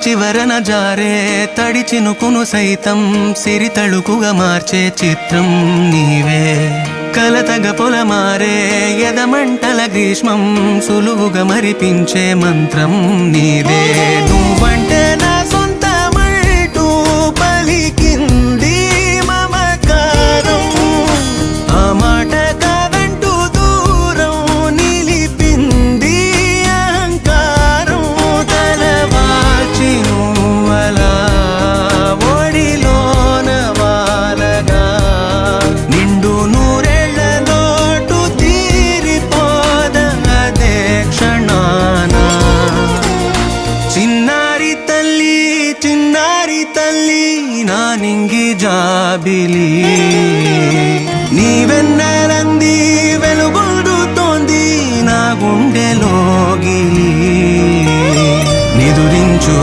చివరన జారే తడి చినుకును సైతం సిరి తళుకుగా మార్చే చిత్రం నీవే. కలతగ పొలమారే ఎదమంటల గ్రీష్మం సులువుగా మరిపించే మంత్రం నీదే. నువ్వంటే నా సొంతమంటూ పలికింది మమకారం, ఆ మాట కాదంటూ దూరం నిలిపింది అహంకారం. తలవాల్చి నువ్వలా ఒడిలోన వాలగా నిండు నూరేళ్ల లోటు తీరిపోదదే క్షణాన. చిన్నారి తల్లి చిన్నారి తల్లి నా నింగి జాబిలి.